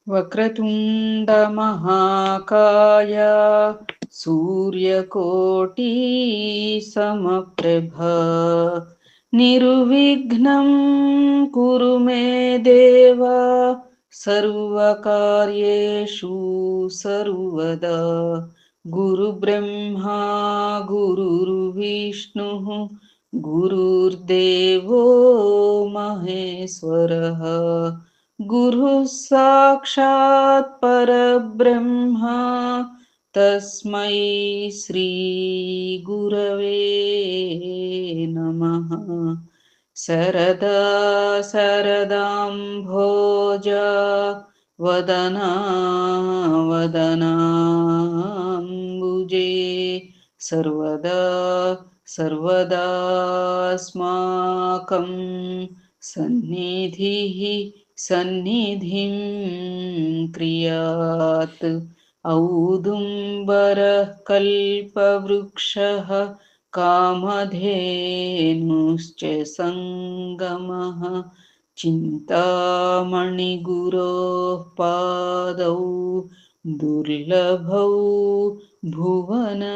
వక్రతుండ మహాకాయ సూర్యకోటి సమప్రభ నిర్విఘ్నం కురు మే దేవ సర్వకార్యేషు సర్వదా. గురు బ్రహ్మా గురుర్విష్ణు గురుర్దేవో మహేశ్వరః. గురు సాక్షాత్ పరబ్రహ్మ తస్మై శ్రీ గురవే నమః. శరదా శరదాంభోజ వదనా వదనాంబుజే సర్వదా సర్వదాస్మాకం సన్నిధిః సన్నిధిం క్రియాత్. ఔదుంబరః కల్పవృక్షః కామధేనుశ్చ సంగమః. చింతామణిగురోః పాదౌ దుర్లభౌ భువనత్రయే.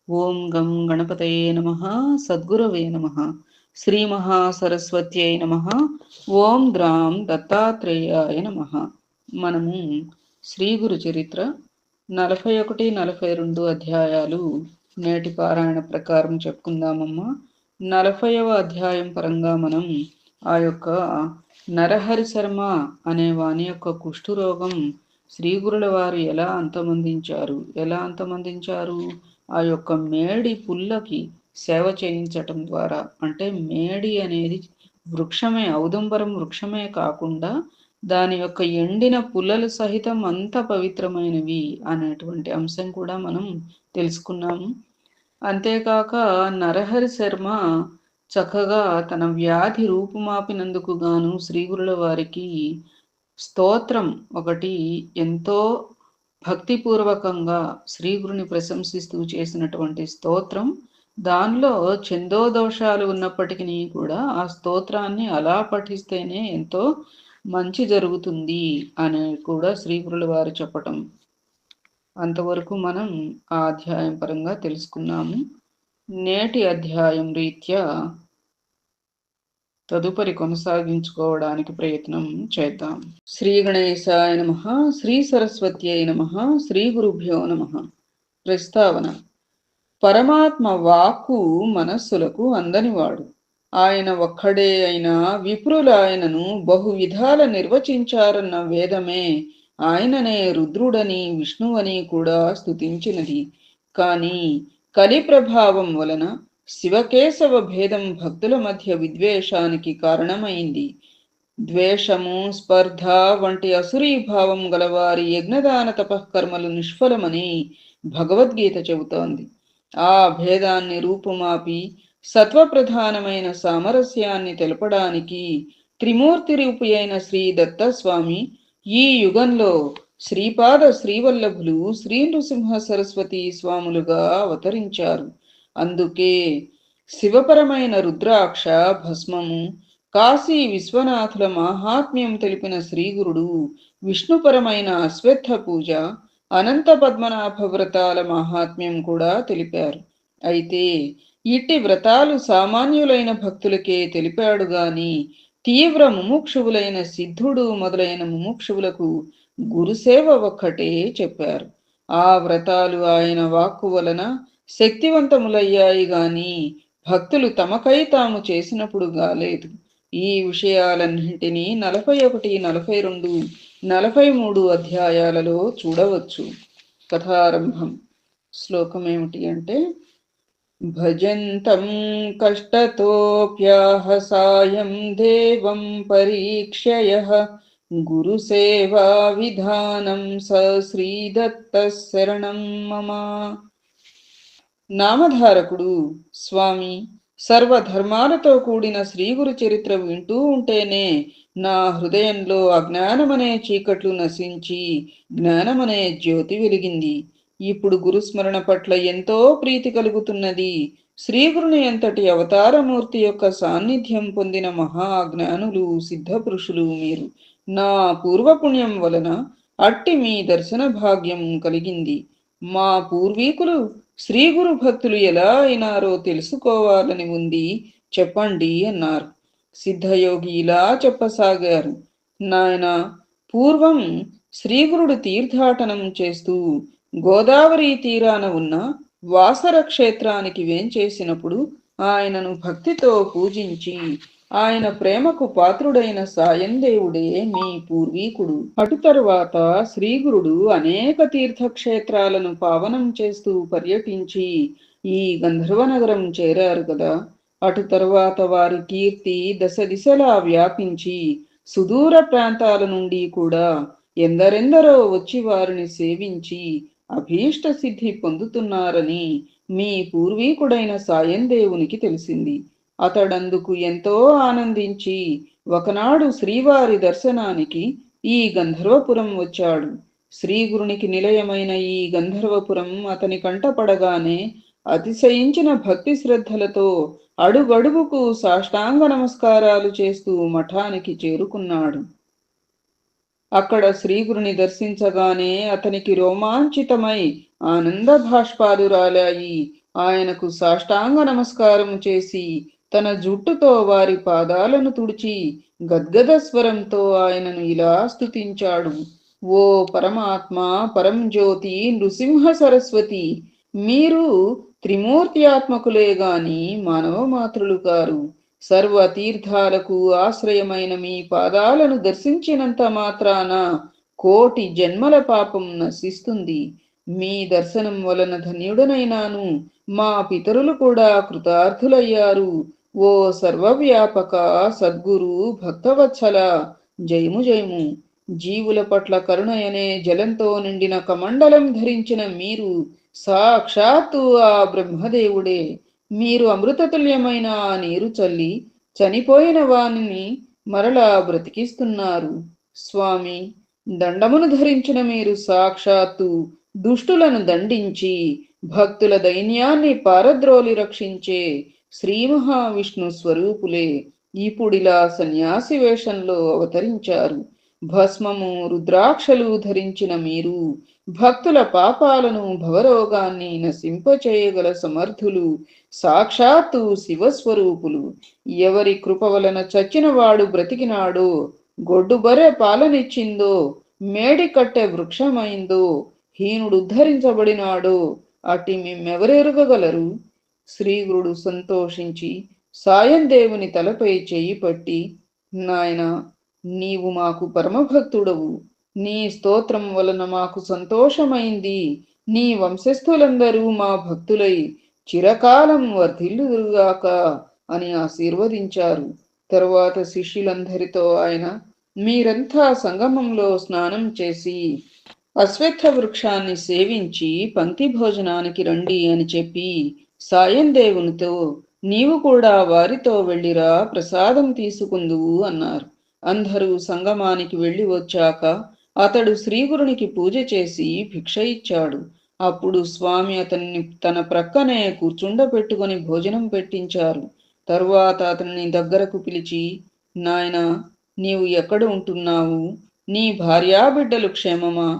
ఓం గం గణపతయే నమః. సద్గురవే నమః. శ్రీ మహాసరస్వత్యై నమః. ఓం ద్రాం దత్తాత్రేయాయ నమః. మనము శ్రీ గురు చరిత్ర 41, 42 అధ్యాయాలు నేటి పారాయణ ప్రకారం చెప్పుకుందామమ్మా. 40వ అధ్యాయం పరంగా మనం ఆ యొక్క నరహరి శర్మ అనే వాని యొక్క కుష్ఠురోగం శ్రీగురుల వారు ఎలా అంతమొందించారు ఆ యొక్క మేడి పుల్లకి సేవ చేయించటం ద్వారా. అంటే మేడి అనేది వృక్షమే, ఔదుంబరం వృక్షమే కాకుండా దాని యొక్క ఎండిన పుల్లలు సహితం అంత పవిత్రమైనవి అనేటువంటి అంశం కూడా మనం తెలుసుకున్నాము. అంతేకాక నరహరి శర్మ చక్కగా తన వ్యాధి రూపుమాపినందుకు గాను శ్రీగురుల వారికి స్తోత్రం ఒకటి ఎంతో భక్తిపూర్వకంగా శ్రీగురుని ప్రశంసిస్తూ చేసినటువంటి స్తోత్రం. దానిలో ఛందోదోషాలు ఉన్నప్పటికీ కూడా ఆ స్తోత్రాన్ని అలా పఠిస్తేనే ఎంతో మంచి జరుగుతుంది అని కూడా శ్రీగురుల వారు చెప్పటం అంతవరకు మనం ఆ అధ్యాయం పరంగా తెలుసుకున్నాము. నేటి అధ్యాయం రీత్యా తదుపరి కొనసాగించుకోవడానికి ప్రయత్నం చేద్దాం. శ్రీ గణేశాయ నమః. శ్రీ సరస్వత్యై నమః. శ్రీ గురుభ్యో నమః. ప్రస్తావన: పరమాత్మ వాక్కు మనస్సులకు అందనివాడు. ఆయన ఒక్కడే అయినా విప్రులు ఆయనను బహు విధాల నిర్వచించారన్న వేదమే ఆయననే రుద్రుడని విష్ణువని కూడా స్తుతించినది. కాని కలి ప్రభావం వలన శివకేశవ భేదం భక్తుల మధ్య విద్వేషానికి కారణమైంది. ద్వేషము, స్పర్ధ వంటి అసురీభావం గలవారి యజ్ఞదాన తపఃకర్మలు నిష్ఫలమని భగవద్గీత చెబుతోంది. ఆ భేదాన్ని రూపుమాపి సత్వప్రధానమైన సామరస్యాన్ని తెలపడానికి త్రిమూర్తి రూపి అయిన శ్రీ దత్తస్వామి ఈ యుగంలో శ్రీపాద శ్రీవల్లభులు శ్రీ నృసింహ సరస్వతి స్వాములుగా అవతరించారు. అందుకే శివపరమైన రుద్రాక్ష భస్మము, కాశీ విశ్వనాథుల మాహాత్మ్యం తెలిపిన శ్రీగురుడు విష్ణుపరమైన అశ్వత్థ పూజ, అనంత పద్మనాభ వ్రతాల మాహాత్మ్యం కూడా తెలిపారు. అయితే ఇట్టి వ్రతాలు సామాన్యులైన భక్తులకే తెలిపాడు గాని తీవ్ర ముముక్షువులైన సిద్ధుడు మొదలైన ముముక్షువులకు గురుసేవ ఒక్కటే చెప్పారు. ఆ వ్రతాలు ఆయన వాక్కు వలన శక్తివంతములయ్యాయి గాని భక్తులు తమకై తాము చేసినప్పుడు గాలేదు. ఈ విషయాలన్నింటినీ 41, 42, 43 అధ్యాయాలలో చూడవచ్చు. కథారంభం. శ్లోకం ఏమిటి అంటే: భజంతం కష్టతోప్యాహ సాయం దేవం పరీక్షయః గురుసేవా విధానం స శ్రీదత్త శరణం మమ. నామధారకుడు స్వామి, సర్వధర్మాలతో కూడిన శ్రీగురు చరిత్ర వింటూ ఉంటేనే నా హృదయంలో అజ్ఞానమనే చీకట్లు నశించి జ్ఞానమనే జ్యోతి వెలిగింది. ఇప్పుడు గురుస్మరణ పట్ల ఎంతో ప్రీతి కలుగుతున్నది. శ్రీగురుని ఎంతటి అవతారమూర్తి యొక్క సాన్నిధ్యం పొందిన మహాజ్ఞానులు సిద్ధపురుషులు మీరు. నా పూర్వపుణ్యం వలన అట్టి మీ దర్శన భాగ్యం కలిగింది. మా పూర్వీకులు శ్రీగురు భక్తులు ఎలా అయినారో తెలుసుకోవాలని ఉంది, చెప్పండి అన్నారు. సిద్ధయోగి ఇలా చెప్పసాగారు. నాయనా, పూర్వం శ్రీగురుడు తీర్థాటనం చేస్తూ గోదావరి తీరాన ఉన్న వాసర క్షేత్రానికి వేంచేసినప్పుడు ఆయనను భక్తితో పూజించి ఆయన ప్రేమకు పాత్రుడైన సాయందేవుడే మీ పూర్వీకుడు. అటు తరువాత శ్రీగురుడు అనేక తీర్థక్షేత్రాలను పావనం చేస్తూ పర్యటించి ఈ గంధర్వనగరం చేరారు కదా. అటు తరువాత వారి కీర్తి దశ దిశలా వ్యాపించి సుదూర ప్రాంతాల నుండి కూడా ఎందరెందరో వచ్చి వారిని సేవించి అభీష్ట సిద్ధి పొందుతున్నారని మీ పూర్వీకుడైన సాయందేవునికి తెలిసింది. అతడందుకు ఎంతో ఆనందించి ఒకనాడు శ్రీవారి దర్శనానికి ఈ గంధర్వపురం వచ్చాడు. శ్రీగురునికి నిలయమైన ఈ గంధర్వపురం అతని కంటపడగానే అతిశయించిన భక్తి శ్రద్ధలతో అడుగడుగుకు సాష్టాంగ నమస్కారాలు చేస్తూ మఠానికి చేరుకున్నాడు. అక్కడ శ్రీగురుని దర్శించగానే అతనికి రోమాంచితమై ఆనంద భాష్పాలు రాలాయి. ఆయనకు సాష్టాంగ నమస్కారం చేసి తన జుట్టుతో వారి పాదాలను తుడిచి గద్గద స్వరంతో ఆయనను ఇలా స్తుతించాడు. ఓ పరమాత్మ, పరంజ్యోతి, నృసింహ సరస్వతి, మీరు త్రిమూర్తి ఆత్మకులే గాని మానవ మాతృలు కారు. సర్వ తీర్థాలకు ఆశ్రయమైన మీ పాదాలను దర్శించినంత మాత్రాన కోటి జన్మల పాపం నశిస్తుంది. మీ దర్శనం వలన ధన్యుడనైనాను, మా పితరులు కూడా కృతార్థులయ్యారు. ఓ సర్వవ్యాపక సద్గురు భక్తవత్సల, జయము జయము. జీవుల పట్ల కరుణయనే జలంతో నిండిన కమండలం ధరించిన మీరు సాక్షాత్తు ఆ బ్రహ్మదేవుడే. మీరు అమృతతుల్యమైన ఆ నీరు చల్లి చనిపోయిన వానిని మరలా బ్రతికిస్తున్నారు. స్వామి, దండమును ధరించిన మీరు సాక్షాత్తు దుష్టులను దండించి భక్తుల దైన్యాన్ని పారద్రోలి రక్షించే శ్రీ మహావిష్ణు స్వరూపులే. ఇప్పుడిలా సన్యాసి వేషంలో అవతరించారు. భస్మము రుద్రాక్షలు ధరించిన మీరు భక్తుల పాపాలను భవరోగాన్ని నశింపచేయగల సమర్థులు, సాక్షాత్తు శివస్వరూపులు. ఎవరి కృప వలన చచ్చినవాడు బ్రతికినాడో, గొడ్డుబరె పాలనిచ్చిందో, మేడి కట్టె వృక్షమైందో, హీనుడు ఉద్ధరించబడినాడో అట్టి మిమ్మెవరెరుగగలరు? శ్రీగురుడు సంతోషించి సాయందేవుని తలపై చెయ్యి పట్టి, నాయనా, నీవు మాకు పరమభక్తుడవు. నీ స్తోత్రం వలన మాకు సంతోషమైంది. నీ వంశస్థులందరూ మా భక్తులై చిరకాలం వర్ధిల్లుదురుగాక అని ఆశీర్వదించారు. తరువాత శిష్యులందరితో ఆయన, మీరంతా సంగమంలో స్నానం చేసి అశ్వత్థ వృక్షాన్ని సేవించి పంక్తి భోజనానికి రండి అని చెప్పి సాయందేవునితో, నీవు కూడా వారితో వెళ్ళిరా, ప్రసాదం తీసుకుందువు అన్నారు. అందరూ సంగమానికి వెళ్ళి వచ్చాక అతడు శ్రీగురునికి పూజ చేసి భిక్ష ఇచ్చాడు. అప్పుడు స్వామి అతన్ని తన ప్రక్కనే కూర్చుండపెట్టుకుని భోజనం పెట్టించారు. తరువాత అతన్ని దగ్గరకు పిలిచి, నాయనా, నీవు ఎక్కడ ఉంటున్నావు? నీ భార్యాబిడ్డలు క్షేమమా?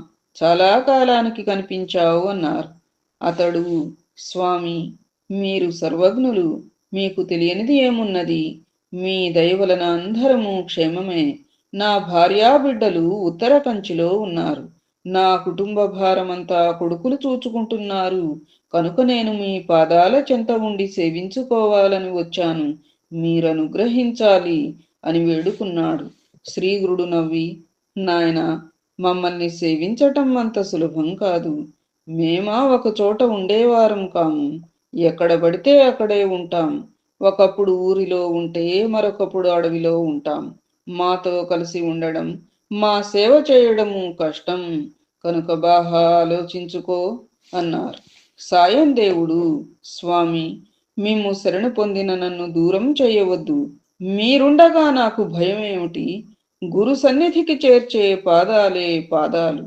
చాలా కాలానికి కనిపించావు అన్నారు. అతడు, స్వామి, మీరు సర్వజ్ఞులు, మీకు తెలియనిది ఏమున్నది? మీ దయ వలన అందరము క్షేమమే. నా భార్యాబిడ్డలు ఉత్తర కంచిలో ఉన్నారు. నా కుటుంబ భారమంతా కొడుకులు చూచుకుంటున్నారు. కనుక నేను మీ పాదాల చెంత ఉండి సేవించుకోవాలని వచ్చాను. మీరనుగ్రహించాలి అని వేడుకున్నాడు. శ్రీగురుడు నవ్వి, నాయనా, మమ్మల్ని సేవించటం అంత సులభం కాదు. మేమా ఒక చోట ఉండేవారం కాము. ఎక్కడ పడితే అక్కడే ఉంటాం. ఒకప్పుడు ఊరిలో ఉంటే మరొకప్పుడు అడవిలో ఉంటాం. మాతో కలిసి ఉండడం, మా సేవ చేయడము కష్టం. కనుక బాగా ఆలోచించుకో అన్నారు. సాయందేవుడు, స్వామి, మేము శరణు పొందిన నన్ను దూరం చేయవద్దు. మీరుండగా నాకు భయం ఏమిటి? గురు సన్నిధికి చేర్చే పాదాలే పాదాలు,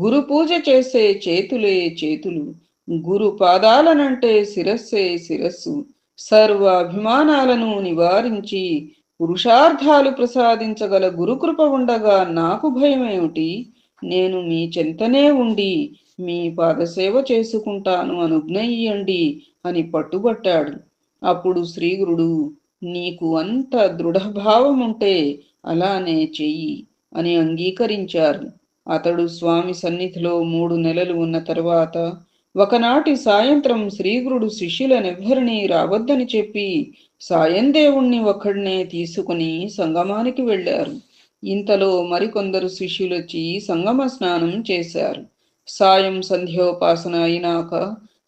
గురు పూజ చేసే చేతులే చేతులు. గురు పాదాలనంటే శిరస్సే శిరస్సు. సర్వ అభిమానాలను నివారించి పురుషార్థాలు ప్రసాదించగల గురుకృప ఉండగా నాకు భయమేమిటి? నేను మీ చెంతనే ఉండి మీ పాదసేవ చేసుకుంటాను, అనుజ్ఞయియండి అని పట్టుబట్టాడు. అప్పుడు శ్రీగురుడు, నీకు అంత దృఢభావముంటే అలానే చెయ్యి అని అంగీకరించారు. అతడు స్వామి సన్నిధిలో 3 నెలలు ఉన్న తరువాత ఒకనాటి సాయంత్రం శ్రీగురుడు శిష్యులనెవ్వరినీ రావద్దని చెప్పి సాయందేవుణ్ణి ఒక్కడినే తీసుకుని సంగమానికి వెళ్ళారు. ఇంతలో మరికొందరు శిష్యులొచ్చి సంగమ స్నానం చేశారు. సాయం సంధ్యోపాసన అయినాక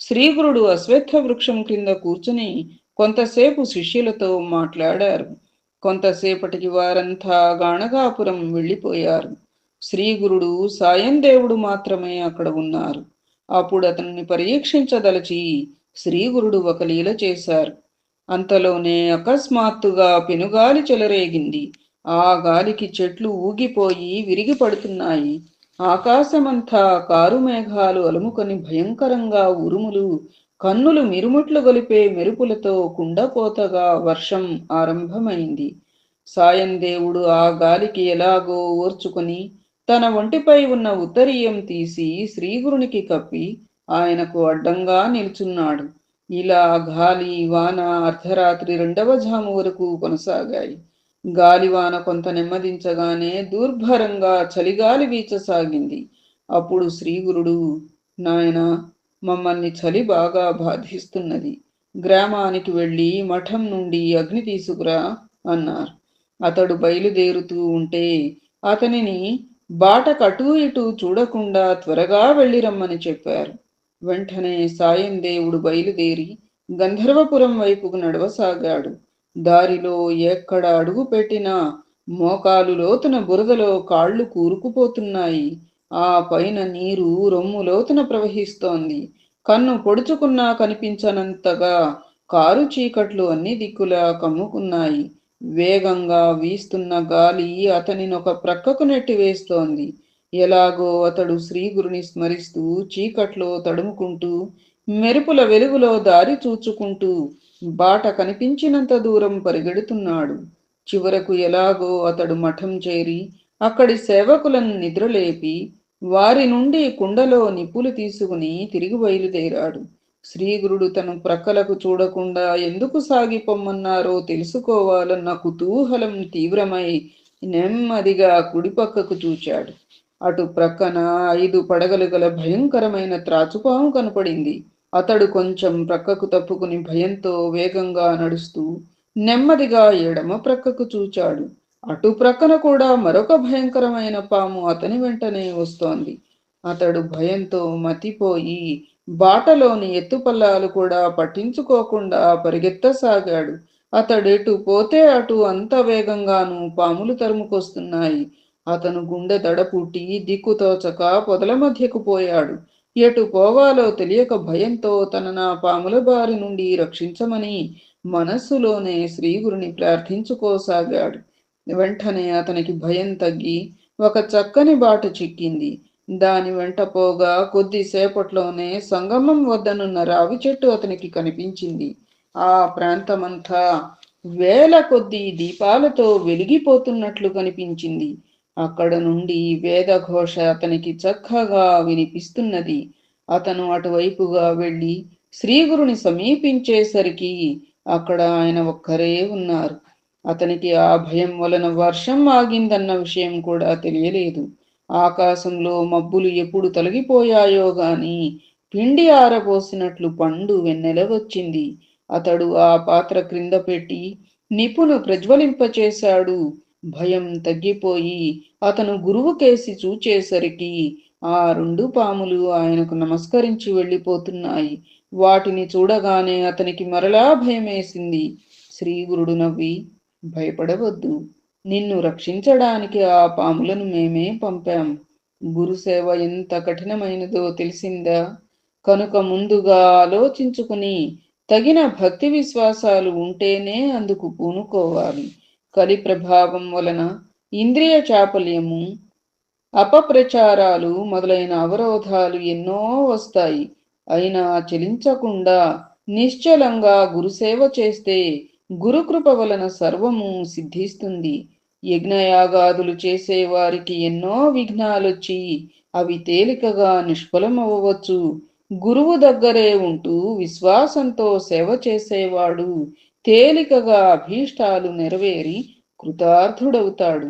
శ్రీగురుడు అశ్వత్థ వృక్షం క్రింద కూర్చుని కొంతసేపు శిష్యులతో మాట్లాడారు. కొంతసేపటికి వారంతా గాణగాపురం వెళ్ళిపోయారు. శ్రీగురుడు సాయందేవుడు మాత్రమే అక్కడ ఉన్నారు. అప్పుడు అతన్ని పరీక్షించదలచి శ్రీగురుడు ఒక లీల చేశారు. అంతలోనే అకస్మాత్తుగా పెనుగాలి చెలరేగింది. ఆ గాలికి చెట్లు ఊగిపోయి విరిగి పడుతున్నాయి. ఆకాశమంతా కారు మేఘాలు అలుముకొని భయంకరంగా ఉరుములు, కన్నులు మిరుముట్లు గొలిపే మెరుపులతో కుండపోతగా వర్షం ఆరంభమైంది. సాయందేవుడు ఆ గాలికి ఎలాగో ఓర్చుకొని తన ఒంటిపై ఉన్న ఉత్తరీయం తీసి శ్రీగురునికి కప్పి ఆయనకు అడ్డంగా నిల్చున్నాడు. ఇలా గాలి వాన అర్ధరాత్రి 2వ జాము వరకు కొనసాగాయి. గాలివాన కొంత నెమ్మదించగానే దుర్భరంగా చలిగాలి వీచసాగింది. అప్పుడు శ్రీగురుడు, నాయనా, మమ్మల్ని చలి బాగా బాధిస్తున్నది. గ్రామానికి వెళ్ళి మఠం నుండి అగ్ని తీసుకురా అన్నారు. అతడు బయలుదేరుతూ ఉంటే అతనిని బాట కటూ ఇటూ చూడకుండా త్వరగా వెళ్ళిరమ్మని చెప్పారు. వెంటనే సాయందేవుడు బయలుదేరి గంధర్వపురం వైపుకు నడవసాగాడు. దారిలో ఎక్కడ అడుగు పెట్టినా మోకాలు లోతున బురదలో కాళ్ళు కూరుకుపోతున్నాయి. ఆ పైన నీరు రొమ్ము లోతున ప్రవహిస్తోంది. కన్ను పొడుచుకున్నా కనిపించనంతగా కారు చీకట్లు అన్ని దిక్కులా కమ్ముకున్నాయి. వేగంగా వీస్తున్న గాలి అతనినొక ప్రక్కకు నెట్టివేస్తోంది. ఎలాగో అతడు శ్రీగురుని స్మరిస్తూ చీకట్లో తడుముకుంటూ మెరుపుల వెలుగులో దారి చూచుకుంటూ బాట కనిపించినంత దూరం పరిగెడుతున్నాడు. చివరకు ఎలాగో అతడు మఠం చేరి అక్కడి సేవకులను నిద్రలేపి వారి నుండి కుండలో నిప్పులు తీసుకుని తిరిగి బయలుదేరాడు. శ్రీగురుడు తన ప్రక్కలకు చూడకుండా ఎందుకు సాగిపోమ్మన్నారో తెలుసుకోవాలన్న కుతూహలం తీవ్రమై నెమ్మదిగా కుడిపక్కకు చూచాడు. అటు ప్రక్కన 5 పడగలు గల భయంకరమైన త్రాచుపాము కనపడింది. అతడు కొంచెం ప్రక్కకు తప్పుకుని భయంతో వేగంగా నడుస్తూ నెమ్మదిగా ఎడమ ప్రక్కకు చూచాడు. అటు ప్రక్కన కూడా మరొక భయంకరమైన పాము అతని వెంటనే వస్తోంది. అతడు భయంతో మతిపోయి బాటలోని ఎత్తుపల్లాలు కూడా పట్టించుకోకుండా పరిగెత్తసాగాడు. అతడెటు పోతే అటు అంత వేగంగాను పాములు తరుముకొస్తున్నాయి. అతను గుండె దడపుట్టి దిక్కుతోచక పొదల మధ్యకు పోయాడు. ఎటు పోవాలో తెలియక భయంతో తననా పాముల బారి నుండి రక్షించమని మనస్సులోనే శ్రీగురుని ప్రార్థించుకోసాగాడు. వెంటనే అతనికి భయం తగ్గి ఒక చక్కని బాట చిక్కింది. దాని వెంట పోగా కొద్దిసేపట్లోనే సంగమం వద్దనున్న రావి చెట్టు అతనికి కనిపించింది. ఆ ప్రాంతమంతా వేల కొద్ది దీపాలతో వెలిగిపోతున్నట్లు కనిపించింది. అక్కడ నుండి వేదఘోష అతనికి చక్కగా వినిపిస్తున్నది. అతను అటువైపుగా వెళ్ళి శ్రీగురుని సమీపించేసరికి అక్కడ ఆయన ఒక్కరే ఉన్నారు. అతనికి ఆ భయం వలన వర్షం ఆగిందన్న విషయం కూడా తెలియలేదు. ఆకాశంలో మబ్బులు ఎప్పుడు తొలగిపోయాయో గాని పిండి ఆరబోసినట్లు పండు వెన్నెల వచ్చింది. అతడు ఆ పాత్ర క్రింద పెట్టి నిప్పును ప్రజ్వలింపచేశాడు. భయం తగ్గిపోయి అతను గురువు కేసి చూచేసరికి ఆ 2 పాములు ఆయనకు నమస్కరించి వెళ్ళిపోతున్నాయి. వాటిని చూడగానే అతనికి మరలా భయమేసింది. శ్రీగురుడు నవ్వి, భయపడవద్దు, నిన్ను రక్షించడానికి ఆ పాములను మేమే పంపాం. గురుసేవ ఎంత కఠినమైనదో తెలిసిందా? కనుక ముందుగా ఆలోచించుకుని తగిన భక్తి విశ్వాసాలు ఉంటేనే అందుకు పూనుకోవాలి. కలి ప్రభావం వలన ఇంద్రియ చాపల్యము, అపప్రచారాలు మొదలైన అవరోధాలు ఎన్నో వస్తాయి. అయినా చలించకుండా నిశ్చలంగా గురుసేవ చేస్తే గురుకృప వలన సర్వము సిద్ధిస్తుంది. యజ్ఞయాగాదులు చేసేవారికి ఎన్నో విఘ్నాలొచ్చి అవి తేలికగా నిష్ఫలమవ్వవచ్చు. గురువు దగ్గరే ఉంటూ విశ్వాసంతో సేవ చేసేవాడు తేలికగా అభీష్టాలు నెరవేరి కృతార్థుడవుతాడు.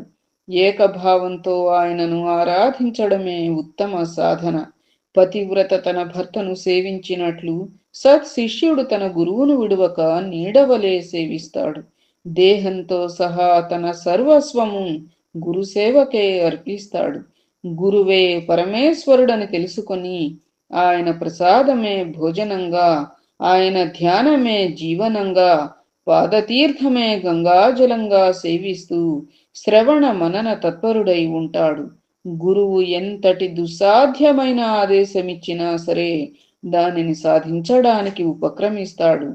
ఏకభావంతో ఆయనను ఆరాధించడమే ఉత్తమ సాధన. పతివ్రత తన భర్తను సేవించినట్లు సత్ శిష్యుడు తన గురువును విడువక నీడవలే సేవిస్తాడు. దేహంతో సహా తన సర్వస్వము గురుసేవకే అర్పిస్తాడు. గురువే పరమేశ్వరుడని తెలుసుకొని ఆయన ప్రసాదమే భోజనంగా, ఆయన ధ్యానమే జీవనంగా, పాదతీర్థమే గంగాజలంగా సేవిస్తూ శ్రవణ మనన తత్పరుడై ఉంటాడు. గురువు ఎంతటి దుస్సాధ్యమైన ఆదేశమిచ్చినా సరే దానిని సాధించడానికి ఉపక్రమిస్తాడు.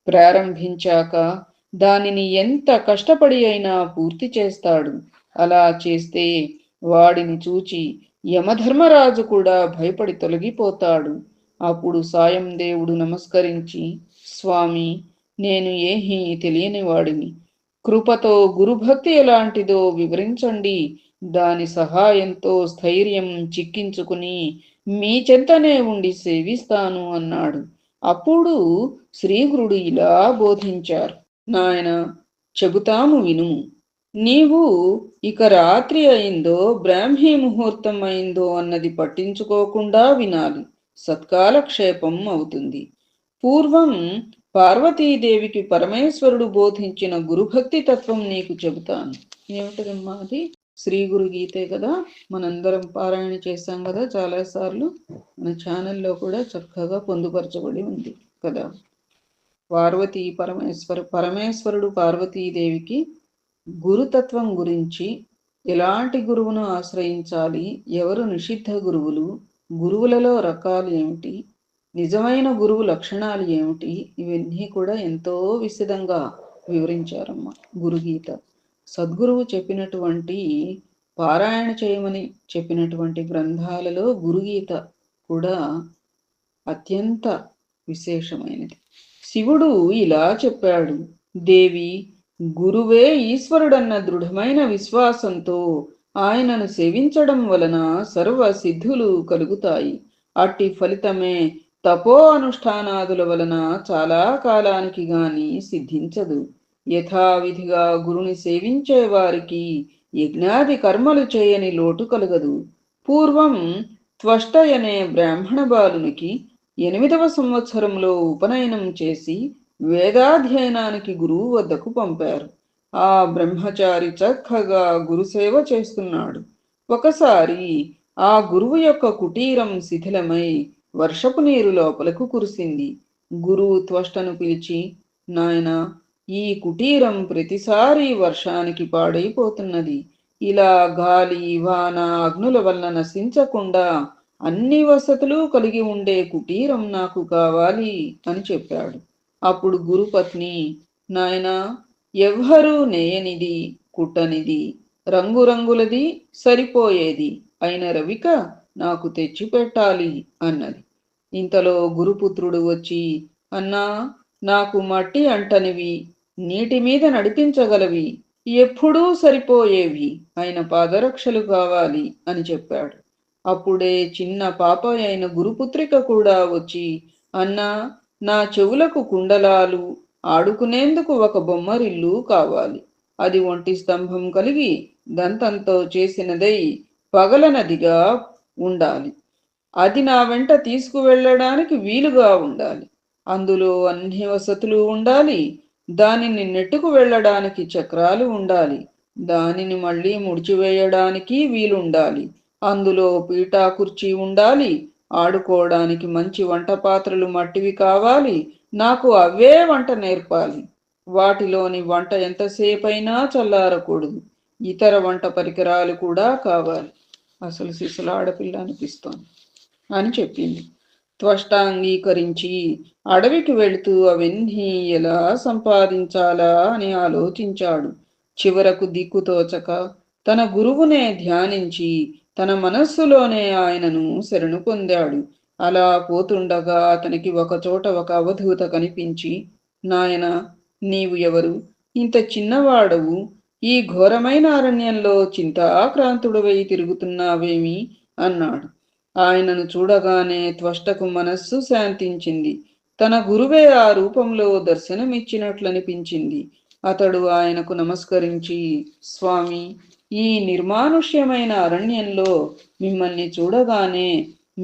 ప్రారంభించాక దానిని ఎంత కష్టపడి అయినా పూర్తి చేస్తాడు. అలా చేస్తే వాడిని చూచి యమధర్మరాజు కూడా భయపడి తొలగిపోతాడు. అప్పుడు సాయం దేవుడు నమస్కరించి, స్వామి, నేను ఏమీ తెలియని వాడిని. కృపతో గురుభక్తి ఎలాంటిదో వివరించండి. దాని సహాయంతో స్థైర్యం చిక్కించుకుని మీ చెంతనే ఉండి సేవిస్తాను అన్నాడు. అప్పుడు శ్రీగురుడు ఇలా బోధించారు. నాయన, చెబుతాము వినుము. నీవు ఇక రాత్రి అయిందో బ్రాహ్మీ ముహూర్తం అయిందో అన్నది పట్టించుకోకుండా వినాలి. సత్కాలక్షేపం అవుతుంది. పూర్వం పార్వతీదేవికి పరమేశ్వరుడు బోధించిన గురుభక్తి తత్వం నీకు చెబుతాను. ఏమిటమ్మా అది? శ్రీ గురు గీతే కదా, మనందరం పారాయణ చేశాం కదా చాలాసార్లు. మన ఛానల్లో కూడా చక్కగా పొందుపరచబడి ఉంది కదా. పరమేశ్వరుడు పార్వతీదేవికి గురుతత్వం గురించి, ఎలాంటి గురువును ఆశ్రయించాలి, ఎవరు నిషిద్ధ గురువులు, గురువులలో రకాలు ఏమిటి, నిజమైన గురువు లక్షణాలు ఏమిటి, ఇవన్నీ కూడా ఎంతో విశదంగా వివరించారమ్మా గురుగీత. సద్గురువు చెప్పినటువంటి, పారాయణ చేయమని చెప్పినటువంటి గ్రంథాలలో గురుగీత కూడా అత్యంత విశేషమైనది. శివుడు ఇలా చెప్పాడు, దేవి, గురువే ఈశ్వరుడన్న దృఢమైన విశ్వాసంతో ఆయనను సేవించడం వలన సర్వ సిద్ధులు కలుగుతాయి. అట్టి ఫలితమే తపో అనుష్ఠానాదుల వలన చాలా కాలానికి గాని సిద్ధించదు. యథావిధిగా గురుని సేవించే వారికి యజ్ఞాది కర్మలు చేయని లోటు కలగదు. పూర్వం త్వష్టయనే బ్రాహ్మణ బాలునికి 8వ సంవత్సరంలో ఉపనయనం చేసి వేదాధ్యయనానికి గురువు వద్దకు పంపారు. ఆ బ్రహ్మచారి చక్కగా గురుసేవ చేస్తున్నాడు. ఒకసారి ఆ గురువు యొక్క కుటీరం శిథిలమై వర్షపు నీరు లోపలకు కురిసింది. గురువు త్వష్టను పిలిచి, నాయనా, ఈ కుటీరం ప్రతిసారి వర్షానికి పాడైపోతున్నది. ఇలా గాలి, వాన, అగ్నుల వలన నశించకుండా అన్ని వసతులు కలిగి ఉండే కుటీరం నాకు కావాలి అని చెప్పాడు. అప్పుడు గురుపత్ని, నాయనా, ఎవ్వరూ నేయనిది, కుట్టనిది, రంగురంగులది, సరిపోయేది అయిన రవిక నాకు తెచ్చిపెట్టాలి అన్నది. ఇంతలో గురుపుత్రుడు వచ్చి, అన్నా, నాకు మట్టి అంటనివి, నీటి మీద నడిపించగలవి, ఎప్పుడూ సరిపోయేవి అయిన పాదరక్షలు కావాలి అని చెప్పాడు. అప్పుడే చిన్న పాప అయిన గురుపుత్రిక కూడా వచ్చి, అన్నా, నా చెవులకు కుండలాలు, ఆడుకునేందుకు ఒక బొమ్మరిల్లు కావాలి. అది ఒంటి స్తంభం కలిగి దంతంతో చేసినదై పగలనదిగా ఉండాలి. అది నా వెంట తీసుకువెళ్ళడానికి వీలుగా ఉండాలి. అందులో అన్ని వసతులు ఉండాలి. దానిని నెట్టుకు వెళ్ళడానికి చక్రాలు ఉండాలి. దానిని మళ్ళీ ముడిచివేయడానికి వీలుండాలి. అందులో పీటా కుర్చీ ఉండాలి. ఆడుకోవడానికి మంచి వంట పాత్రలు మట్టివి కావాలి. నాకు అవే వంట నేర్పాలి. వాటిలోని వంట ఎంతసేపైనా చల్లారకూడదు. ఇతర వంట పరికరాలు కూడా కావాలి. అసలు సిసలు ఆడపిల్ల అనిపిస్తోంది అని చెప్పింది. త్వష్ట అంగీకరించి అడవికి వెళుతూ అవన్నీ ఎలా సంపాదించాలా అని ఆలోచించాడు. చివరకు దిక్కుతోచక తన గురువునే ధ్యానించి తన మనస్సులోనే ఆయనను శరణు పొందాడు. అలా పోతుండగా అతనికి ఒకచోట ఒక అవధూత కనిపించి, నాయనా, నీవు ఎవరు? ఇంత చిన్నవాడవు ఈ ఘోరమైన అరణ్యంలో చింతాక్రాంతుడవై తిరుగుతున్నావేమి అన్నాడు. ఆయనను చూడగానే త్వష్టకు మనస్సు శాంతించింది. తన గురువే ఆ రూపంలో దర్శనమిచ్చినట్లనిపించింది. అతడు ఆయనకు నమస్కరించి, స్వామి, ఈ నిర్మానుష్యమైన అరణ్యంలో మిమ్మల్ని చూడగానే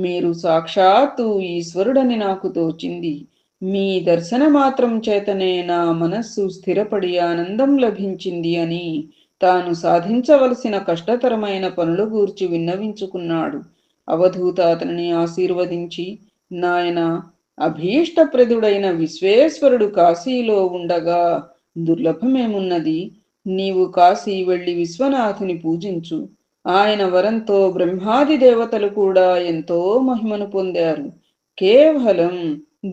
మీరు సాక్షాత్తు ఈశ్వరుడని నాకు తోచింది. మీ దర్శన మాత్రం చేతనే నా మనస్సు స్థిరపడి ఆనందం లభించింది అని తాను సాధించవలసిన కష్టతరమైన పనుల గూర్చి విన్నవించుకున్నాడు. అవధూత అతనిని ఆశీర్వదించి, నాయన, అభీష్టప్రదుడైన విశ్వేశ్వరుడు కాశీలో ఉండగా దుర్లభమేమున్నది? నీవు కాశీ వెళ్ళి విశ్వనాథుని పూజించు. ఆయన వరంతో బ్రహ్మాది దేవతలు కూడా ఎంతో మహిమను పొందారు. కేవలం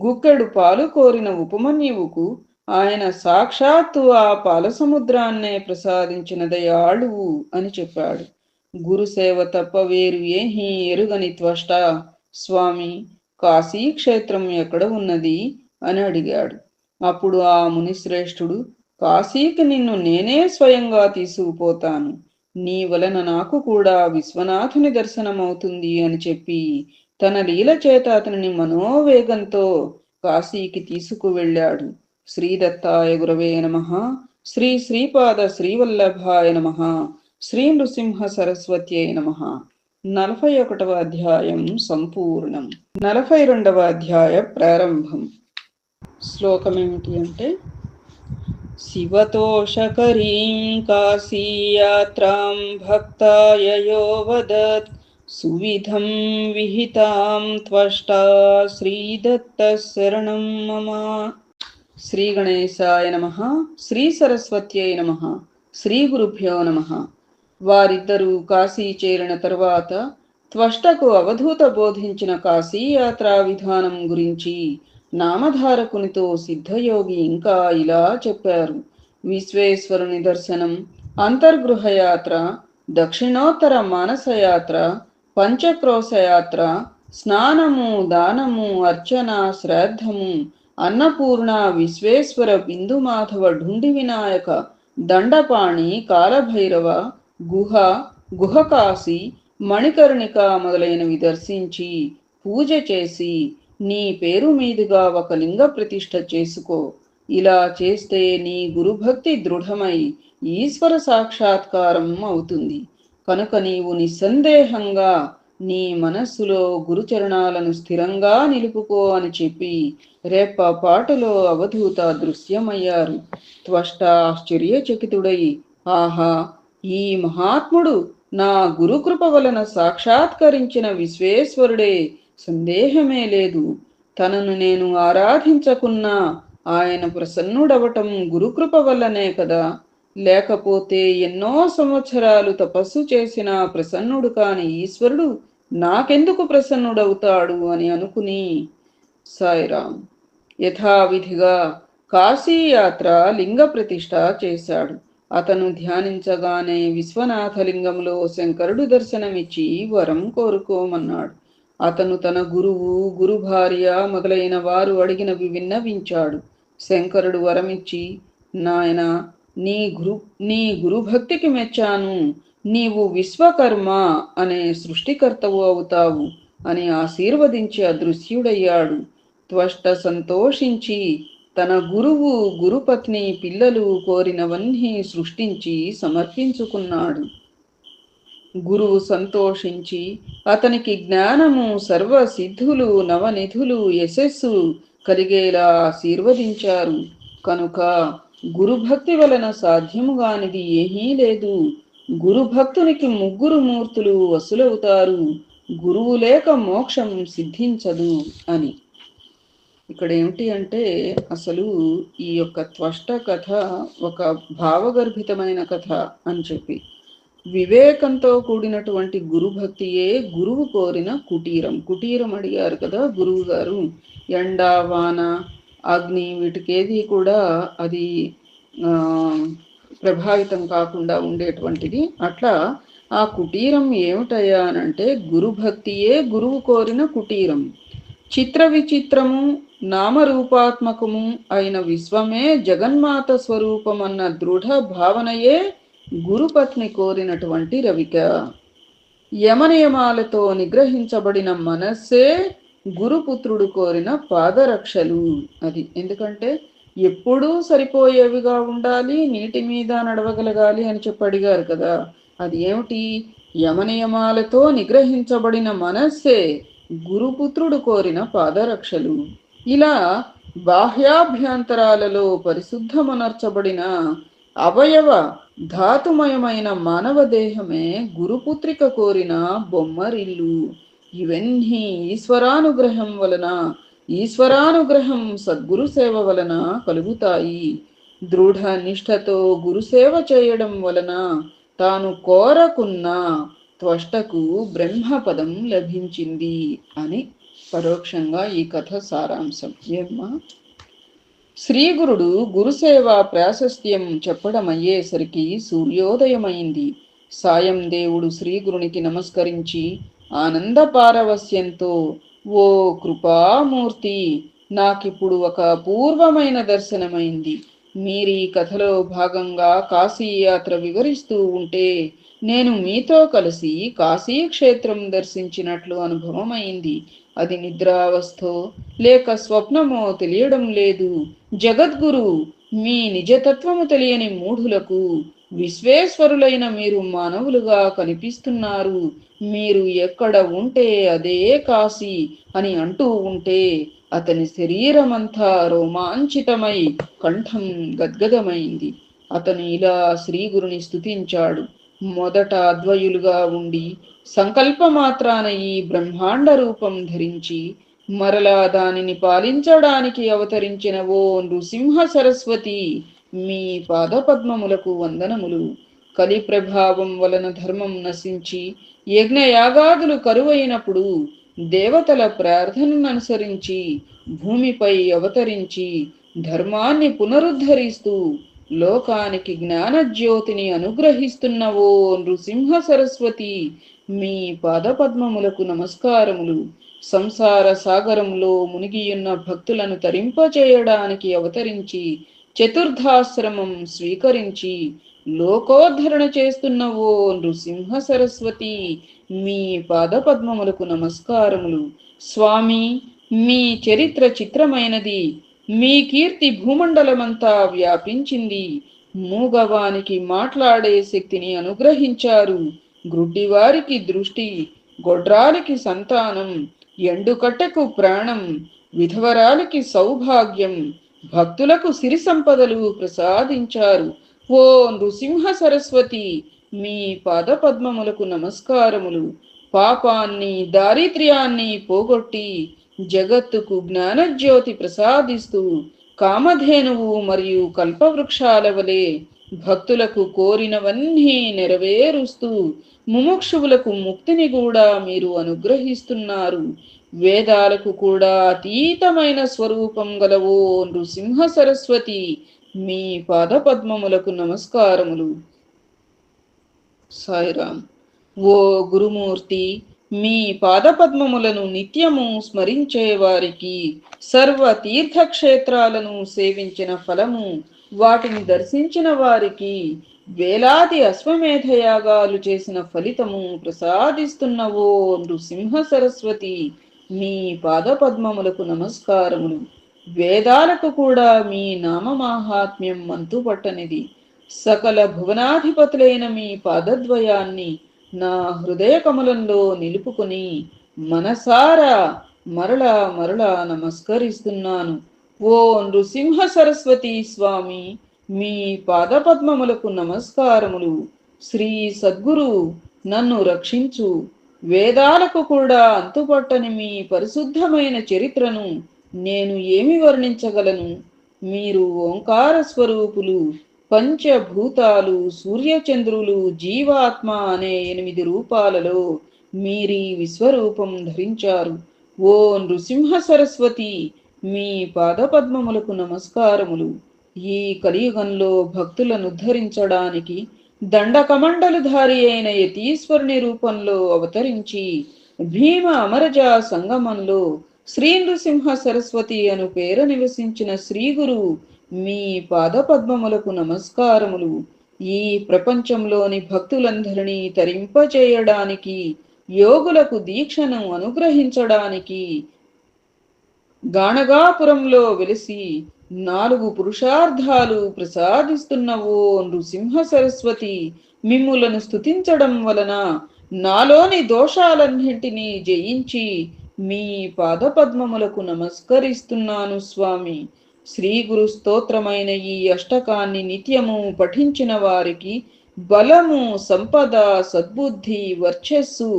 గుక్కెడు పాలు కోరిన ఉపమన్యువుకు ఆయన సాక్షాత్తు ఆ పాలసముద్రాన్నే ప్రసాదించిన దయాళువు అని చెప్పాడు. గురుసేవ తప్ప వేరు ఏహీ ఎరుగని త్వష్ట, స్వామి, కాశీక్షేత్రం ఎక్కడ ఉన్నది అని అడిగాడు. అప్పుడు ఆ మునిశ్రేష్ఠుడు, కాశీకి నిన్ను నేనే స్వయంగా తీసుకుపోతాను. నీ వలన నాకు కూడా విశ్వనాథుని దర్శనమవుతుంది అని చెప్పి తన లీల చేత అతనిని మనోవేగంతో కాశీకి తీసుకువెళ్ళాడు. శ్రీదత్తాయ గురవే నమః. శ్రీ శ్రీపాద శ్రీవల్లభాయ నమః. శ్రీ నృసింహ సరస్వత్యై నమః. 41వ అధ్యాయం సంపూర్ణం. 42వ అధ్యాయ ప్రారంభం. శ్లోకం ఏమిటి అంటే, శివతోషకరీం కాశీయాత్రాం భక్తాయ యో వదత్ సువిధం విహితాం త్వష్టా శ్రీదత్త శరణం మమ. శ్రీ గణేశాయ నమః. శ్రీ సరస్వత్యై నమః. శ్రీ గురుభ్యో నమః. వారిద్దరూ కాశీ చేరిన తరువాత త్వష్టకు అవధూత బోధించిన కాశీయాత్రా విధానం గురించి నామధారకునితో సిద్ధయోగి ఇంకా ఇలా చెప్పారు. విశ్వేశ్వరుని దర్శనం, అంతర్గృహయాత్ర, దక్షిణోత్తర మానసయాత్ర, పంచక్రోశయాత్ర, స్నానము, దానము, అర్చన, శ్రాద్ధము, అన్నపూర్ణ, విశ్వేశ్వర, బిందుమాధవ, ఢుండి వినాయక, దండపాణి, కాలభైరవ, గుహ, గుహకాశి, మణికర్ణిక మొదలైనవి దర్శించి పూజ చేసి నీ పేరు మీదుగా ఒక లింగ ప్రతిష్ఠ చేసుకో. ఇలా చేస్తే నీ గురుభక్తి దృఢమై ఈశ్వర సాక్షాత్కారం అవుతుంది. కనుక నీవు నిస్సందేహంగా నీ మనస్సులో గురుచరణాలను స్థిరంగా నిలుపుకో అని చెప్పి రెప్పపాటులో అవధూత దృశ్యమయ్యారు. త్వష్ట ఆశ్చర్యచకితుడై, ఆహా, ఈ మహాత్ముడు నా గురుకృప వలన సాక్షాత్కరించిన విశ్వేశ్వరుడే, సందేహమే లేదు. తనను నేను ఆరాధించకున్నా ఆయన ప్రసన్నుడవటం గురుకృప వల్లనే కదా. లేకపోతే ఎన్నో సంవత్సరాలు తపస్సు చేసిన ప్రసన్నుడు కాని ఈశ్వరుడు నాకెందుకు ప్రసన్నుడవుతాడు అని అనుకుని సాయిరాం యథావిధిగా కాశీయాత్ర లింగ ప్రతిష్ఠ చేశాడు. అతను ధ్యానించగానే విశ్వనాథలింగంలో శంకరుడు దర్శనమిచ్చి వరం కోరుకోమన్నాడు. అతను తన గురువు, గురు భార్య మొదలైన వారు అడిగినవి విన్నవించాడు. శంకరుడు వరమిచ్చి, నాయనా, నీ గురుభక్తికి మెచ్చాను. నీవు విశ్వకర్మ అనే సృష్టికర్తవు అవుతావు అని ఆశీర్వదించి అదృశ్యుడయ్యాడు. త్వష్ట సంతోషించి తన గురువు, గురుపత్ని, పిల్లలు కోరినవన్నీ సృష్టించి సమర్పించుకున్నాడు. గురువు సంతోషించి అతనికి జ్ఞానము, సర్వసిద్ధులు, నవనిధులు, యశస్సు కలిగేలా ఆశీర్వదించారు. కనుక గురుభక్తి వలన సాధ్యముగానిది ఏమీ లేదు. గురుభక్తునికి ముగ్గురు మూర్తులు వసులవుతారు. గురువు లేక మోక్షం సిద్ధించదు అని. ఇక్కడ ఏమిటి అంటే, అసలు ఈ యొక్క త్వష్ట కథ ఒక భావగర్భితమైన కథ అని చెప్పి, వివేకంతో కూడినటువంటి గురుభక్తియే గురువు కోరిన కుటీరం. కుటీరం అడిగారు కదా గురువు గారు. ఎండ, వాన, అగ్ని వీటికేది కూడా అది ప్రభావితం కాకుండా ఉండేటువంటిది. అట్లా ఆ కుటీరం ఏమిటయ్యా అనంటే గురుభక్తియే గురువు కోరిన కుటీరం. చిత్ర విచిత్రము నామరూపాత్మకము అయిన విశ్వమే జగన్మాత స్వరూపమన్న దృఢ భావనయే గురుపత్ని కోరినటువంటి రవిక. యమనియమాలతో నిగ్రహించబడిన మనస్సే గురుపుత్రుడు కోరిన పాదరక్షలు. అది ఎందుకంటే ఎప్పుడూ సరిపోయేవిగా ఉండాలి, నీటి మీద నడవగలగాలి అని చెప్పి అడిగారు కదా. అది ఏమిటి? యమనియమాలతో నిగ్రహించబడిన మనస్సే గురుపుత్రుడు కోరిన పాదరక్షలు. ఇలా బాహ్యాభ్యంతరాలలో పరిశుద్ధమునర్చబడిన అవయవ ధాతుమయమైన మానవ దేహమే గురుపుత్రిక కోరిన బొమ్మరిల్లు. ఇవన్నీ ఈశ్వరానుగ్రహం సద్గురు సేవ వలన కలుగుతాయి. దృఢ నిష్ఠతో గురుసేవ చేయడం వలన తాను కోరకున్న త్వష్టకు బ్రహ్మపదం లభించింది అని పరోక్షంగా ఈ కథ సారాంశం. ఏమ్మా, శ్రీగురుడు గురుసేవ ప్రాశస్త్యం చెప్పడమయ్యేసరికి సూర్యోదయమైంది. సాయం దేవుడు శ్రీగురునికి నమస్కరించి ఆనంద పారవస్యంతో, ఓ కృపామూర్తి, నాకిప్పుడు ఒక అపూర్వమైన దర్శనమైంది. మీరీ కథలో భాగంగా కాశీయాత్ర వివరిస్తూ ఉంటే నేను మీతో కలిసి కాశీ క్షేత్రం దర్శించినట్లు అనుభవమైంది. అది నిద్రావస్థో లేక స్వప్నమో తెలియడం లేదు. జగద్గురు, మీ నిజతత్వము తెలియని మూఢులకు విశ్వేశ్వరులైన మీరు మానవులుగా కనిపిస్తున్నారు. మీరు ఎక్కడ ఉంటే అదే కాశీ అని అంటూ ఉంటే అతని శరీరమంతా రోమాంచితమై కంఠం గద్గదమైంది. అతను ఇలా శ్రీగురుని స్తుతించాడు. మొదట అద్వయులుగా ఉండి సంకల్పమాత్రాన ఈ బ్రహ్మాండ రూపం ధరించి మరలా దానిని పాలించడానికి అవతరించిన ఓ నృసింహ సరస్వతి, మీ పాదపద్మములకు వందనములు. కలి ప్రభావం వలన ధర్మం నశించి యజ్ఞయాగాదులు కరువైనప్పుడు దేవతల ప్రార్థనను అనుసరించి భూమిపై అవతరించి ధర్మాన్ని పునరుద్ధరిస్తూ లోకానికి జ్ఞానజ్యోతిని అనుగ్రహిస్తున్నవో నృసింహ సరస్వతి, మీ పాదపద్మములకు నమస్కారములు. సంసార సాగరంలో మునిగియున్న భక్తులను తరింపచేయడానికి అవతరించి చతుర్థాశ్రమం స్వీకరించి లోకోద్ధరణ చేస్తున్నవో నృసింహ సరస్వతి, మీ పాదపద్మములకు నమస్కారములు. స్వామి, మీ చరిత్ర చిత్రమైనది. మీ కీర్తి భూమండలమంతా వ్యాపించింది. మూగవానికి మాట్లాడే శక్తిని అనుగ్రహించారు. గ్రుడ్డివారికి దృష్టి, గొడ్రాలికి సంతానం, ఎండుకట్టెకు ప్రాణం, విధవరాలికి సౌభాగ్యం, భక్తులకు సిరి సంపదలు ప్రసాదించారు. ఓ నృసింహ సరస్వతి, మీ పాదపద్మములకు నమస్కారములు. పాపాన్ని దారిద్ర్యాన్ని పోగొట్టి జగత్తుకు జ్ఞానజ్యోతి ప్రసాదిస్తూ కామధేనువు మరియు కల్పవృక్షాల వలె భక్తులకు కోరినవన్నీ నెరవేరుస్తూ ముముక్షువులకు ముక్తిని కూడా మీరు అనుగ్రహిస్తున్నారు. వేదాలకు కూడా అతీతమైన స్వరూపం గలవో నృసింహ సరస్వతి, మీ పాదపద్మములకు నమస్కారములు. సాయిరాం. ఓ గురుమూర్తి, మీ పాదపద్మములను నిత్యము స్మరించే వారికి సర్వ తీర్థక్షేత్రాలను సేవించిన ఫలము, వాటిని దర్శించిన వారికి వేలాది అశ్వమేధయాగాలు చేసిన ఫలితము ప్రసాదిస్తున్నవో నృసింహ సరస్వతి, మీ పాదపద్మములకు నమస్కారములు. వేదాలకు కూడా మీ నామమాహాత్మ్యం అంతుపట్టనిది. సకల భువనాధిపతులైన మీ పాదద్వయాన్ని నా హృదయ కమలంలో నిలుపుకొని మనసారా మరలా నమస్కరిస్తున్నాను. ఓ నృసింహ సరస్వతి స్వామి, మీ పాదపద్మములకు నమస్కారములు. శ్రీ సద్గురు, నన్ను రక్షించు. వేదాలకు కూడా అంతుపట్టని మీ పరిశుద్ధమైన చరిత్రను నేను ఏమి వర్ణించగలను? మీరు ఓంకార స్వరూపులు. పంచభూతాలు, సూర్యచంద్రులు, జీవాత్మ అనే 8 రూపాలలో మీరీ విశ్వరూపం ధరించారు. ఓ నృసింహ సరస్వతి, మీ పాదపద్మములకు నమస్కారములు. ఈ కలియుగంలో భక్తులను ఉద్ధరించడానికి దండకమండలుధారి అయిన యతీశ్వరుని రూపంలో అవతరించి భీమ అమరజ సంగమంలో శ్రీ నృసింహ సరస్వతి అను పేర నివసించిన శ్రీ గురు మీ పాదపద్మములకు నమస్కారములు. ఈ ప్రపంచంలోని భక్తులందరినీ తరింపచేయడానికి, యోగులకు దీక్షను అనుగ్రహించడానికి గాణగాపురంలో వెలిసి 4 పురుషార్థాలు ప్రసాదిస్తున్న ఓ నృసింహ సరస్వతి, మిమ్ములను స్తుతించడం వలన నాలోని దోషాలన్నింటినీ జయించి మీ పాదపద్మములకు నమస్కరిస్తున్నాను స్వామి. శ్రీ గురు స్తోత్రమైన ఈ అష్టకాన్ని నిత్యము పఠించిన వారికి బలము, సంపద, సద్బుద్ధి, వర్చస్సు,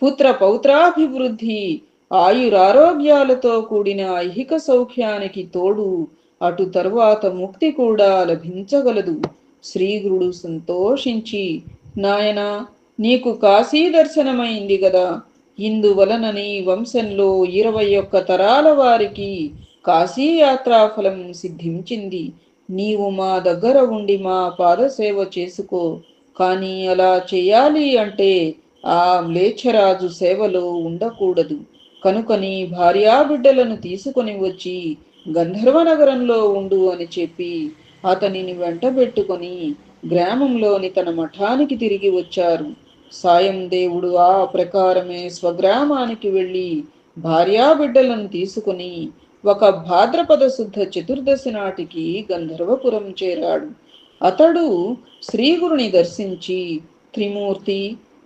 పుత్ర పౌత్రాభివృద్ధి, ఆయురారోగ్యాలతో కూడిన ఐహిక సౌఖ్యానికి తోడు అటు తరువాత ముక్తి కూడా లభించగలదు. శ్రీగురుడు సంతోషించి, నాయనా, నీకు కాశీ దర్శనమైంది గదా, ఇందువలన నీ వంశంలో 21 తరాల వారికి కాశీయాత్రా ఫలం సిద్ధించింది. నీవు మా దగ్గర ఉండి మా పాదసేవ చేసుకో. కానీ అలా చేయాలి అంటే ఆ మ్లేచ్ఛరాజు సేవలో ఉండకూడదు. కనుక నీ భార్యాబిడ్డలను తీసుకొని వచ్చి గంధర్వ నగరంలో ఉండు అని చెప్పి అతనిని వెంటబెట్టుకొని గ్రామంలోని తన మఠానికి తిరిగి వచ్చారు. సాయం దేవుడు ఆ ప్రకారమే స్వగ్రామానికి వెళ్ళి భార్యాబిడ్డలను తీసుకుని ఒక భాద్రపద శుద్ధ చతుర్దశి నాటికి గంధర్వపురం చేరాడు. అతడు శ్రీగురుని దర్శించి, త్రిమూర్తి,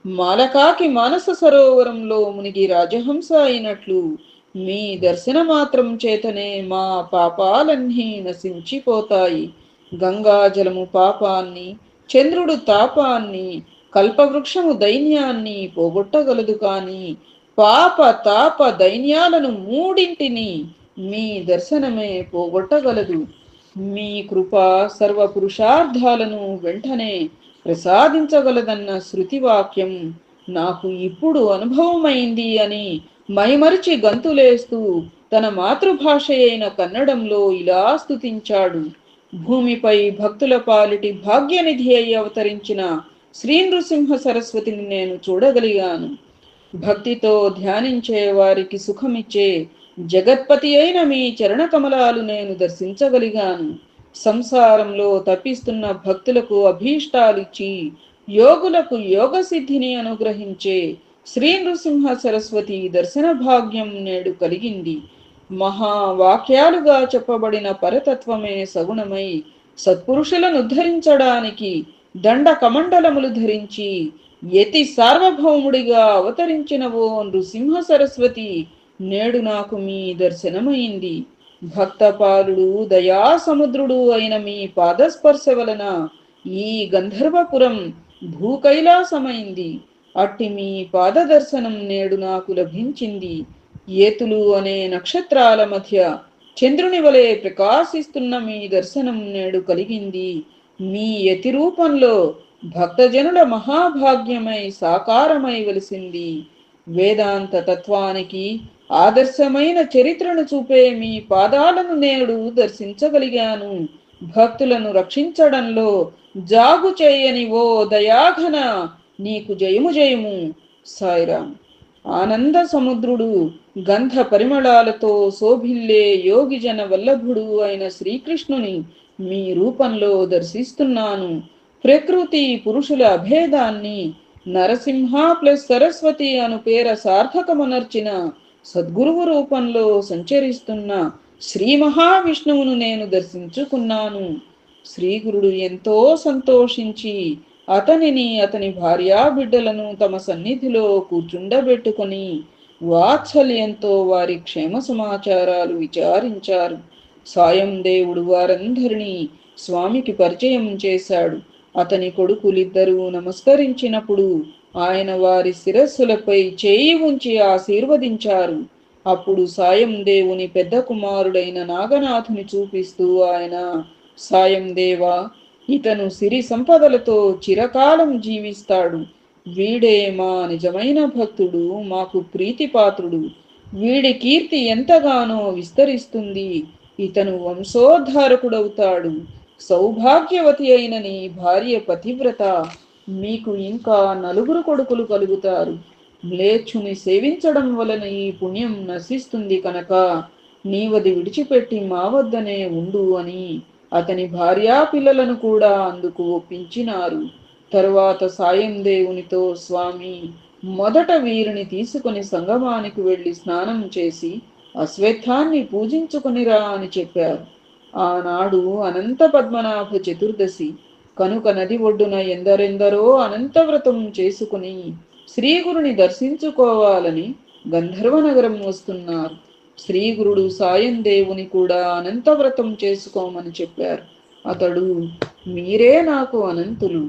మాలకాకి మానస సరోవరంలో మునిగి రాజహంస అయినట్లు మీ దర్శన మాత్రం చేతనే మా పాపాలన్నీ నశించిపోతాయి. గంగాజలము పాపాన్ని, చంద్రుడు తాపాన్ని, కల్పవృక్షము దైన్యాన్ని పోగొట్టగలదు. కాని పాప తాప దైన్యాలను మూడింటిని మీ దర్శనమే పోగొట్టగలదు. మీ కృప సర్వపురుషార్థాలను వెంటనే ప్రసాదించగలదన్న శృతివాక్యం నాకు ఇప్పుడు అనుభవమైంది అని మైమరిచి గంతులేస్తూ తన మాతృభాష అయిన కన్నడంలో ఇలా స్తుతించాడు. భూమిపై భక్తుల పాలిటి భాగ్యనిధి అయి అవతరించిన శ్రీ నృసింహ సరస్వతిని నేను చూడగలిగాను. భక్తితో ధ్యానించే వారికి సుఖమిచ్చే జగత్పతి అయిన మీ చరణ కమలాలు నేను దర్శించగలిగాను. సంసారంలో తప్పిస్తున్న భక్తులకు అభీష్టాలిచ్చి యోగులకు యోగ సిద్ధిని అనుగ్రహించే శ్రీ నృసింహ సరస్వతి దర్శన భాగ్యం నేడు కలిగింది. మహావాక్యాలుగా చెప్పబడిన పరతత్వమే సగుణమై సత్పురుషులను ఉద్ధరించడానికి దండ కమండలములు ధరించి యతి సార్వభౌముడిగా అవతరించిన ఓ నృసింహ సరస్వతి, నేడు నాకు మీ దర్శనమైంది. భక్తపాలుడు, దయాసముద్రుడు అయిన మీ పాదస్పర్శ వలన ఈ గంధర్వపురం భూకైలాసమైంది. అట్టి మీ పాద దర్శనం నేడు నాకు లభించింది. ఏతులు అనే నక్షత్రాల మధ్య చంద్రుని వలె ప్రకాశిస్తున్న మీ దర్శనం నేడు కలిగింది. మీ యతి రూపంలో భక్తజనుల మహాభాగ్యమై సాకారమై వెలిసింది. వేదాంత తత్వానికి ఆదర్శమైన చరిత్రను చూపే మీ పాదాలను నేడు దర్శించగలిగాను. భక్తులను రక్షించడంలో జాగు చేయని ఓ దయాఘన, నీకు జయము జయము. సాయిరాం. ఆనంద సముద్రుడు, గంధ పరిమళాలతో శోభిల్లే యోగిజన వల్లభుడు అయిన శ్రీకృష్ణుని మీ రూపంలో దర్శిస్తున్నాను. ప్రకృతి పురుషుల అభేదాన్ని నరసింహ ప్లస్ సరస్వతి అను పేర సార్థకమునర్చిన సద్గురువు రూపంలో సంచరిస్తున్న శ్రీ మహావిష్ణువును నేను దర్శించుకున్నాను. శ్రీగురుడు ఎంతో సంతోషించి అతనిని, అతని భార్యాబిడ్డలను తమ సన్నిధిలో కూర్చుండబెట్టుకొని వాత్సల్యంతో వారి క్షేమ సమాచారాలు విచారించారు. సాయం దేవుడు వారందరినీ స్వామికి పరిచయం చేశాడు. అతని కొడుకులిద్దరూ నమస్కరించినప్పుడు ఆయన వారి శిరస్సులపై చేయి ఉంచి ఆశీర్వదించారు. అప్పుడు సాయం దేవుని పెద్ద కుమారుడైన నాగనాథుని చూపిస్తూ ఆయన, సాయం దేవా, ఇతను సిరి సంపదలతో చిరకాలం జీవిస్తాడు. వీడే మా నిజమైన భక్తుడు, మాకు ప్రీతిపాత్రుడు. వీడి కీర్తి ఎంతగానో విస్తరిస్తుంది. ఇతను వంశోద్ధారకుడవుతాడు. సౌభాగ్యవతి అయిన నీ భార్య పతివ్రత. మీకు ఇంకా 4 కొడుకులు కలుగుతారు. మ్లేచ్ఛుని సేవించడం వలన ఈ పుణ్యం నశిస్తుంది కనుక నీవది విడిచిపెట్టి మా వద్దనే ఉండు అని అతని భార్యా పిల్లలను కూడా అందుకు ఒప్పించినారు. తరువాత సాయం దేవునితో, స్వామి, మొదట వీరిని తీసుకుని సంగమానికి వెళ్లి స్నానం చేసి అశ్వత్థాన్ని పూజించుకునిరా అని చెప్పారు. ఆనాడు అనంత పద్మనాభ చతుర్దశి కనుక నది ఒడ్డున ఎందరెందరో అనంతవ్రతం చేసుకుని శ్రీగురుని దర్శించుకోవాలని గంధర్వనగరం వస్తున్నారు. శ్రీగురుడు సాయం దేవుని కూడా అనంతవ్రతం చేసుకోమని చెప్పారు. అతడు, మీరే నాకు అనంతులు,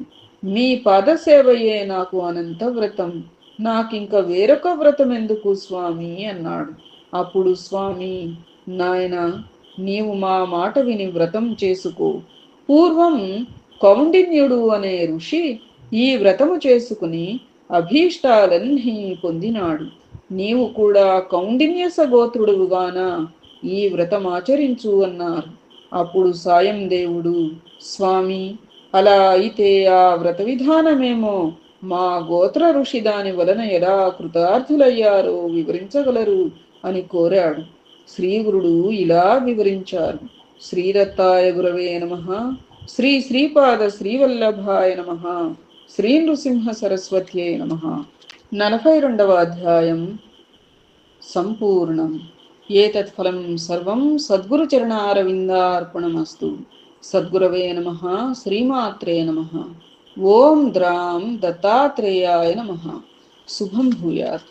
మీ పాదసేవయే నాకు అనంత వ్రతం, నాకింక వేరొక వ్రతం ఎందుకు స్వామి అన్నాడు. అప్పుడు స్వామి, నాయన, నీవు మా మాట విని వ్రతం చేసుకో. పూర్వం కౌండిన్యుడు అనే ఋషి ఈ వ్రతము చేసుకుని అభీష్టాలన్నీ పొందినాడు. నీవు కూడా కౌండిన్య సగోత్రుడుగాన ఈ వ్రతం ఆచరించు అన్నారు. అప్పుడు సాయం దేవుడు, స్వామి, అలా అయితే ఆ వ్రత విధానమేమో మా గోత్ర ఋషి దాని వలన ఎలా కృతార్థులయ్యారో వివరించగలరు అని కోరాడు. శ్రీగురుడు ఇలా వివరించారు. శ్రీదత్తాయ గురవే నమః. శ్రీ శ్రీపాద శ్రీవల్లభాయ నమః. శ్రీ నృసింహ సరస్వత్యై నమః. 42వ అధ్యాయం సంపూర్ణం. ఏతత్ ఫలం సర్వం సద్గురు చరణారవిందార్పణమస్తు. సద్గురవే నమః. శ్రీమాత్రే నమః. ఓం ద్రాం దత్తాత్రేయాయ నమః. శుభం భూయాత్.